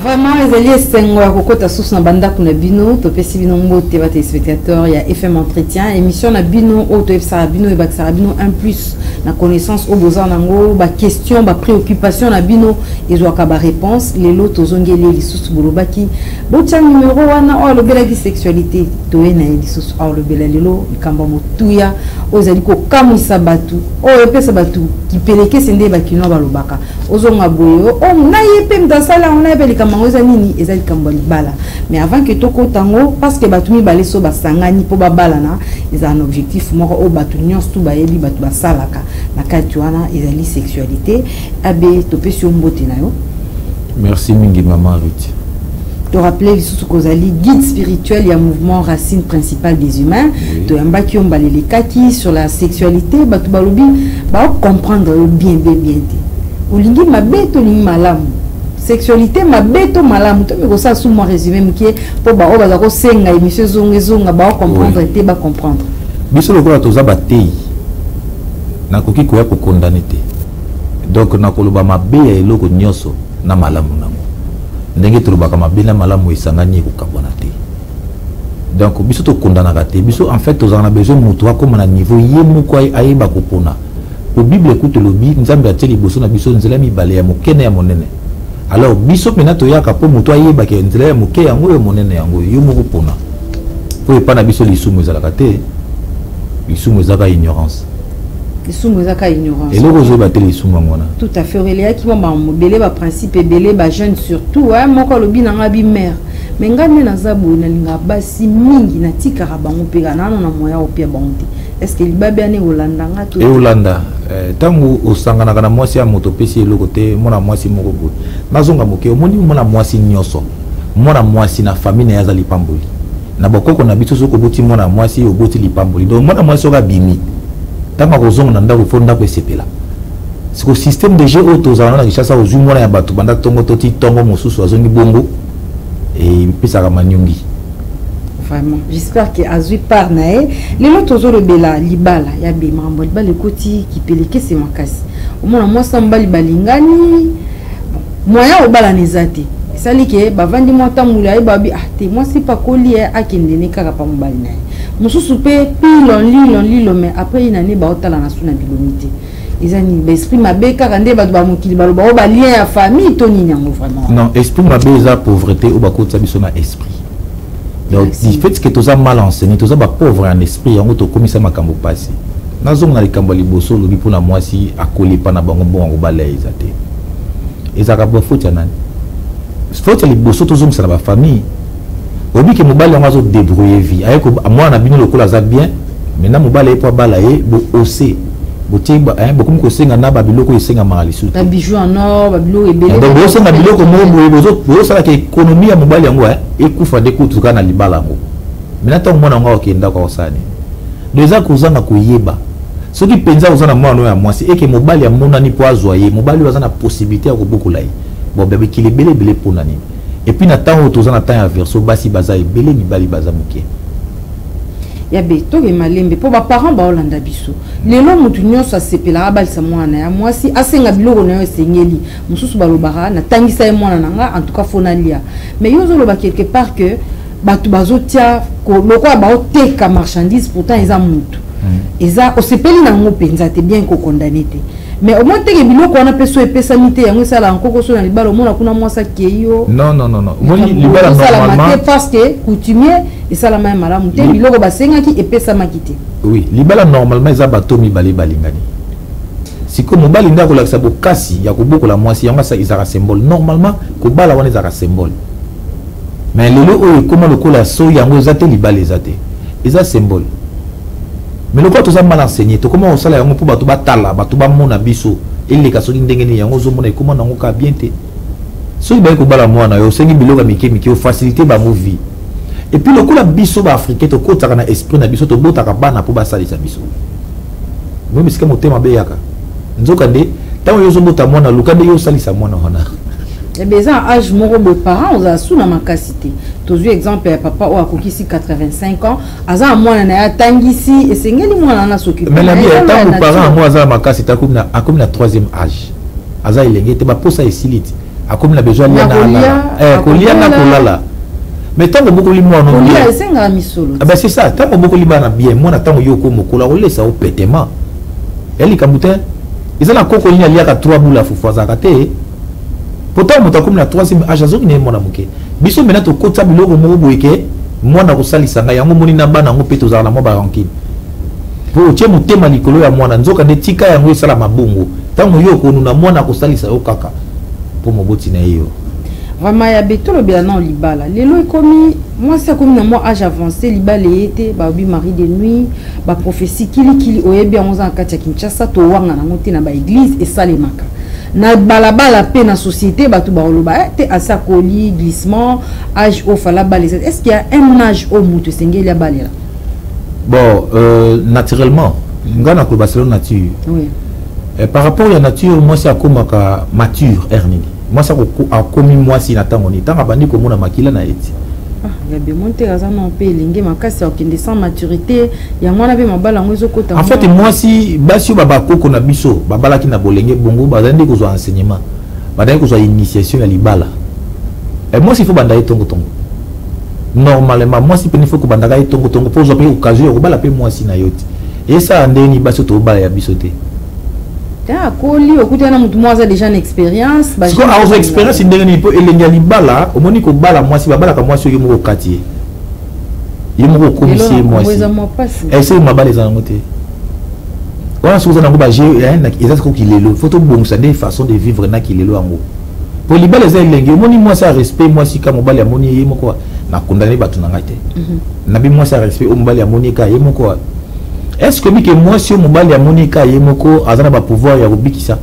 Vraiment, les alliés Sengo à Kokota Sous Nabanda Kunabino, Topesi Bino Mote, téléspectateurs, il y a FM Entretien, émission Nabino, Auto F Sarabino et Bak Sarabino, un plus, la connaissance au besoin nango, ba question, ba préoccupation Nabino, et Joakaba réponse, les lots aux ongélés, les sous Boulobaki, Botia numéro 1, oh le bel sexualité, Toena et les sous, oh le bel lilo, le Kambamo Touya, aux aliko Kamu Sabatu, oh le P Sabatu, qui peleke Sende Bakino Balobaka, aux Ongaboyo, oh Naye dans ça là, on a appelé Nini ezali kambali bala mais avant que toko tango parce que batumi balé so basangani po babala na ils ont un objectif moko o batunions tout bayebi batu basalaka na katuana ezali sexualité abe topesi mbote na yo. Merci mingi maman Ruth. Te rappeler les kozali guide spirituel et un mouvement racine principale des humains to yamba ki ombalé les kaki sur la sexualité batu balobi ba comprendre bien te olingi mabe to lingi malamu sexualité ma beto malamu to me ça sous moi résumé mkie po ba o ba ko senga émission zonga ba comprendre te ba comprendre biso lokola toza batei na koki ko ya ko condamner te donc na koloba mabe ya eloko nyoso na malamu nango ndenge to lobaka mabe na malamu isangani ko kabona te donc biso to condamner te biso en fait toza na besoin mutu comme na niveau yemu ko ayeba ko pona ko bible écoute lobi nzambe ateli boso na biso nzela mi bale ya mokene ya monene. Alors, biso mena toyaka po muto ayeba ke ndela moke yango yo monene yango yo moko pona. Po epana biso lisumu ezalaka te. Lisumu ezaka ignorance. Lisumu ezaka ignorance. Et loko zo bateli lisumu ngona. Tout à fait Aurélia ki mama mobele ba principe belé ba jeune surtout hein moko lobi na ngabi mère. Mais ngane na zabu na linga basi mingi na tikara bango pega nano na moya opia bango. Est-ce que libabe ane Holanda nga to? E Holanda tangu osangana kana mwasi ya moto pesi eloko te mona mwasi moko boy. Nazonga moke omoni mona mwasi nyoso. Mona mwasi na famille ya zali pamboli. Na bokoko na biso soko boti mona mwasi oboti lipamboli. Donc mona mwasi oka bimi. Tama kozonga na ndako fonda ko sepela. C'est le système de jeu auto za na kishasa ozu mona ya batu banda tongo toti tongo mosusu azongi bongo et pesa ka manyongi. Vraiment, j'espère que Azui par nae les lotos le bela libala ya be mambo libala koti qui peleke c'est makasi au moins moi samba libalingani moya obala nezate sali ke bavandi mota mula e babi ah te moi c'est pas koli akende ne kaka pa mobali nae mususu pe pilon lilo mais après une année ba otala na suna bilomité ezani ba esprit mabe kaka nde ba ba mokili ba ba lien ya famille toni nyango vraiment non esprit mabe eza pauvreté ou ba kota biso na esprit. Donc, du fait que tu as mal enseigné, tu as pauvre en esprit, tu as commis ça makambo passé. Na zone na likambo liboso lobi pour na mwasi akoli pa na bango bon ngobala ezate. Ezaka bo faute ya nani? Faute liboso to zone ça na ba famille. Obi ke mobali ngazo débrouiller vie. Ayeko moi na bino lokola za bien, mais na mobali po bala e bo osé. Botiba beaucoup ko senga na ba biloko esenga malisu. Ba bijou en or, ba biloko ebele. Donc bo senga biloko mo bo sala ke économie ya mobali yango ekufa de kutuka na libala yango. Mina ta mona ngo okenda kwa osani. Deza kozanga kuyeba. Soki penza ozana mwana ya mwasi eke mobali ya mona ni po azwaye, mobali wazana possibilité ya kobokola yi. Bon bebe kilebele bele pona ni. Et puis na tango tozana tan ya verso basi baza ebele mibali baza muke. Ya beto ke malembe po ba parents ba Holanda biso lelo mutu nyonso asepela abalisa mwana ya mwasi asenga biloko na yo esengeli mususu balobaka na tangisa ye mwana nanga en tout cas fona lia mais yo zoloba quelque part que batu bazotia ko lokwa ba oteka marchandise pourtant eza mutu eza osepeli na ngo penza te bien ko condamné te mais au moins teke biloko wana peso epesa mite yango sala nkoko so na libala mona kuna mwasa keyo non moni libala normalement parce que coutumier et ça la même malamu te biloko basenga ki epesa makite oui libala normalement za batomi balingani siko mobali ndako la sabo kasi ya kobokola mwasi yango sa izaka symbole normalement ko bala wana izaka symbole mais lelo o comment lokola so yango za te libala ezate eza symbole. Mais le quoi tout ça mal enseigné, tu comment on sala yango pour batu batala, batu ba mona biso, ele ka soki ndenge ni yango zo mona comment nango ka bien te. So ba ko bala mona yo sengi biloka mike o faciliter ba mo vie. Et puis le coup la biso ba africain to ko taka na esprit na biso to botaka bana pour ba salisa biso. Moi misika motema be yaka. Nzoka nde tawo yo zo bota mona lukande yo salisa mona hona. Et bien ça âge moko be parents on a sous na makasité. Tozu exemple papa o akokisi 85 ans, aza mwana na atangisi esengeli mwana na s'occuper. Mais la vie tant que parents moi aza makasité akomi na 3e âge. Aza ilenge te ba posa esiliti. a comme la besoin lia na kolia na kolala mais tant que beaucoup limon non bien ah ben c'est ça tant que beaucoup limon na bien moi na tant yo ko mokola o laisse au pétement elle kamutin ils ont la koko lia lia ka 3 boules fufuaza kate pourtant moto comme la 3e âge azo ni mona muke biso mena to kota biloko mo boyeke mwana ko salisa nga yango moni na bana ngo peto za na mo ba rankine po tie mutema likolo ya mwana nzoka de tika yango esala mabungu tango yo ko nuna mwana ko salisa yo kaka pour moboti na yo vraiment ya betolo bila na libala lelo ekomi moi c'est comme na moi âge avancé libala était ba bi mari de nuit ba prophétie kili oyebi yango za kati ya Kinshasa to wanga na ngoti na ba église et salemaka na balabala pe na société batu ba oloba te asakoli glissement âge au fala balé est-ce qu'il y a un âge au mutu sengeli ya balela bon naturellement ngana ko Barcelone nature oui par rapport à la nature moi c'est comme ka mature ernini moi ça a commis moi si natango ni tanga bandi ko mona makila na eti ya be monter aza non pe linge makasi okende sans maturité ya mwana be mabala ngo ezokota en fait moi si basio baba koko na biso babala ki na bolenge bongo bazandi ko zo enseignement badai ko zo initiation ya libala et moi s'il faut banda etongo tongo normalement moi si il faut ko banda ga etongo tongo pour zo pe occasion ko bala pe moi si na yoti et ça ndeni basio to bala ya biso te ah koli okutana mutu mwaza déjà une expérience ba ko a expérience ndenge ni po elenga libala omoni ko bala mwasi babala ka mwasi yo mo quartier yemo ko commissaire mwasi et c'est mabala za ngote wana souza na ngo ba je na ezasa ko kilelo photo bongsa des façons de vivre na kilelo ango po libala za elenga omoni mwasi a respect mwasi ka mobala amoni yemo ko na condamner batu na ngate na bi mwasi a respect o mobala amoni ka yemo ko est-ce que Mike moi si mobali ya Monica yemoko azana ba pouvoir ya kobikisa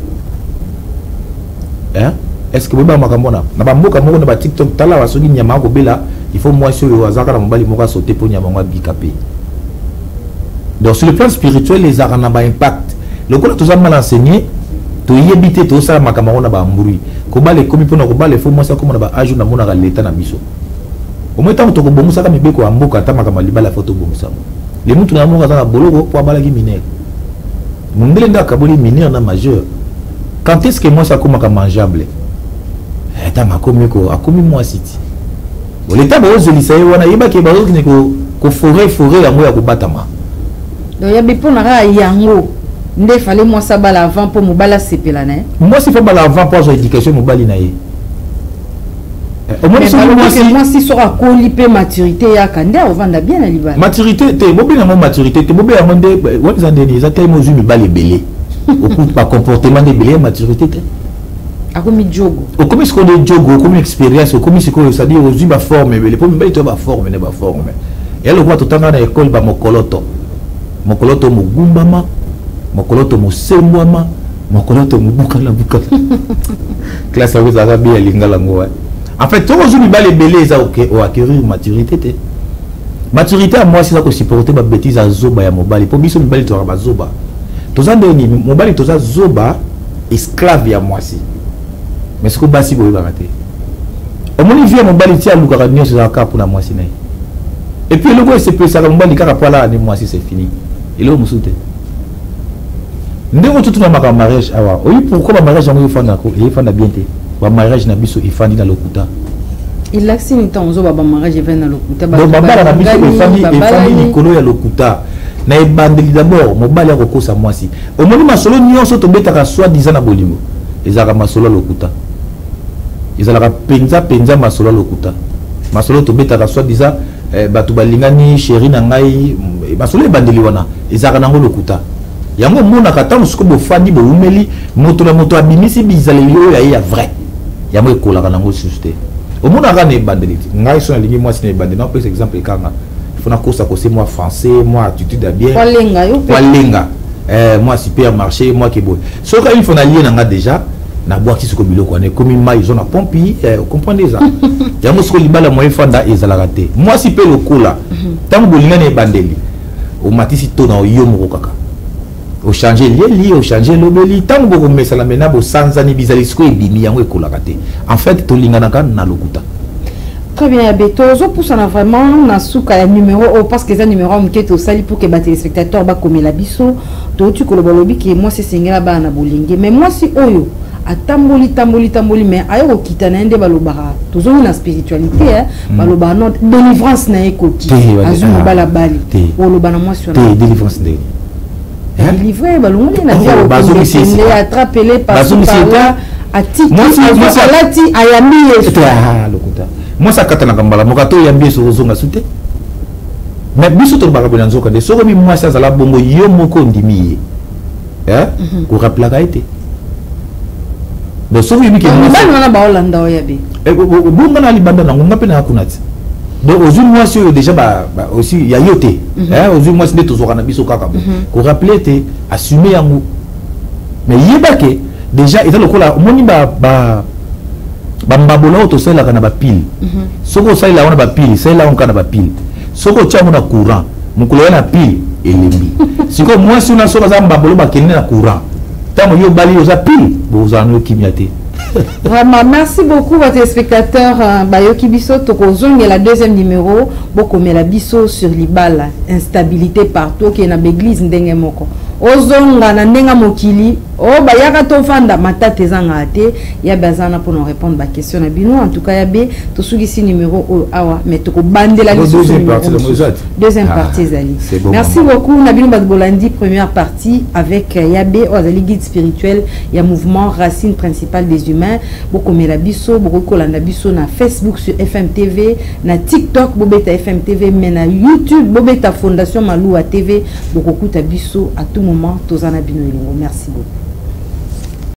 hein est-ce que beba makambona na ba mboka moko na ba TikTok tala wa soki nyama ko bela il faut moi si azaka na mobali moko sauter pour nyama ngwa bikape donc sur le plan spirituel les arana ba impact le ko to za mal enseigné to yebite to sa makambo na ba mburi ko bale komi pona ko bale faut moi ça comme na ba aju na mona ka leta na biso au moins tant to ko bomusa ka mibeko ya mboka ta makambo libala photo bomusa les mouton na monga za boloko pour balaki mineur mondele nda kaboli mineur na majeur quand est-ce que moi ça comme mangeable ta makomi ko akomi moi city l'état ba ozolisa wana yeba ke ba okine ko forêt ya moya ko batama donc ya bipo na ra yango nde fallait moi ça bala avant pour mobala sepela na moi c'est pas bala avant pour éducation mobali na ye moi si sera colipé maturité ya kande on vanda bien na libala maturité te bobi na mo maturité te bobi ya monde what is ndeni za tay mo zumi bale belé au coup pas comportement de belé maturité te akomi jogo okomi ce qu'on de jogo okomi expérience okomi ce qu'on ça dire ozu ba forme belé pour mbali to ba forme ne ba forme et le quoi totanga na école ba mokoloto mogumbama mokoloto mosembwama mokoloto mubukala bukala classe avec ça bien lingala ngo en fait, tout le monde est belé, ça au acquérir maturité. Maturité à moi, c'est ça que supporter ma bêtise à zoba ya mobali. Pour biso mobali to ba zoba. Toza ndeni mobali toza zoba esclave ya moi si. Mais ce que basi boye ba raté. Au moins vie mobali ti aluka ka nyonso za ka pour na moi si nai. Et puis le go c'est peut ça mobali ka pa là ni moi si c'est fini. Il est musute. Ndeko tout na maka mariage awa. Oui pourquoi ma mariage yango yofanda ko? Yofanda bien te. Ba mariage na biso ifandi na lokuta il a signé tant zo ba mariage event na lokuta ba ba na biso ifandi likolo ya lokuta na ebandeli d'abord mobali ya kokosa mwasi omoni masolo nyonso to betaka soit disant na bolingo ezaka masolo lokuta ezalaka penza masolo lokuta masolo to betaka soit disant batu balingani chéri na ngai masolo ebandeli wana ezaka nango lokuta yango mona kata musuko bo fandi bo umeli moto na moto abimisi bizaleli oyo ya vrai yango ekolaka nango susté omona ka ne bandeli ngai so na lingi moi sine bandeli na par exemple kanga fona kosa ko c'est moi français moi attitude à bien walenga moi supermarché moi ke boy so ka il faut na lié nanga déjà na boire ki soko biloko ne comme mai zona pompi comprenez ça yango soko libala moi fanda ezalaka te moi si pe lokola tango bolinga ne bandeli o matisi to na yo moko kaka au changer lié au changer lobeli tango boko mesala mena bo sanzani bizalisco et bimi yango ekolakate en fait to lingana na lokuta très bien betozo pour ça vraiment na suka ya numéro parce que ça numéro mketo au sali pour que ba téléspectateurs ba comme la biso to tu ko lobolobi que moi c'est singela ba na bolinge mais moi si oyo atamboli mais ayo kitana ende balobara tozongi na spiritualité balobara non délivrance na ekoki azumu bala bali olobana mwasi wana délivrance ndenge délivré balongoli na dia bazomisi attraper par là atiki alati ayambi yesu lokuta moi ça katana kambala mokato yambi yesu ozonga sute mais biso to baka bona nzoka de soko bi mwasi azala bongo yo moko ndimi ko rappelaka été donc soko bi ke mwasi na ba Hollanda oyabe bonga na libanda na ngonga pe na kunati donc aux une mwasi yo déjà ba aussi ya yote aux une mwasi ndeto zoka na biso kaka ko rappeler te assumer yango mais yebake déjà et lokola moni ba mbabola auto sala kana ba pile soko sala wana ba pile sala on kana ba pile soko tchango na courant mukolo na pile elembi siko moi si on soka za mbabolo ba kenina na courant tango yo bali yo za pile bozano kimiate. Vraiment, merci beaucoup votre téléspectateur Bayoki Bisso Tokozong et la deuxième numéro Bokome la Bisso sur l'Ibala instabilité partout qui est na l'église ndenge moko ozonga na ndenga mokili o bayaka to fanda matate zanga ate ya bazana pour nous répondre ba question na bino en tout cas yabe to sugisi numéro awa mais to ko bandela deuxième partie zali merci beaucoup na bino Bolandi première partie avec yabe ozali guide spirituel ya mouvement racine principale des humains Bokome la Bisso bokolanda biso na Facebook sur FM TV na TikTok bobeta FM TV mais na YouTube bobeta Fondation Maloua TV bokokuta biso à tout moment tozana bino elingo merci beaucoup.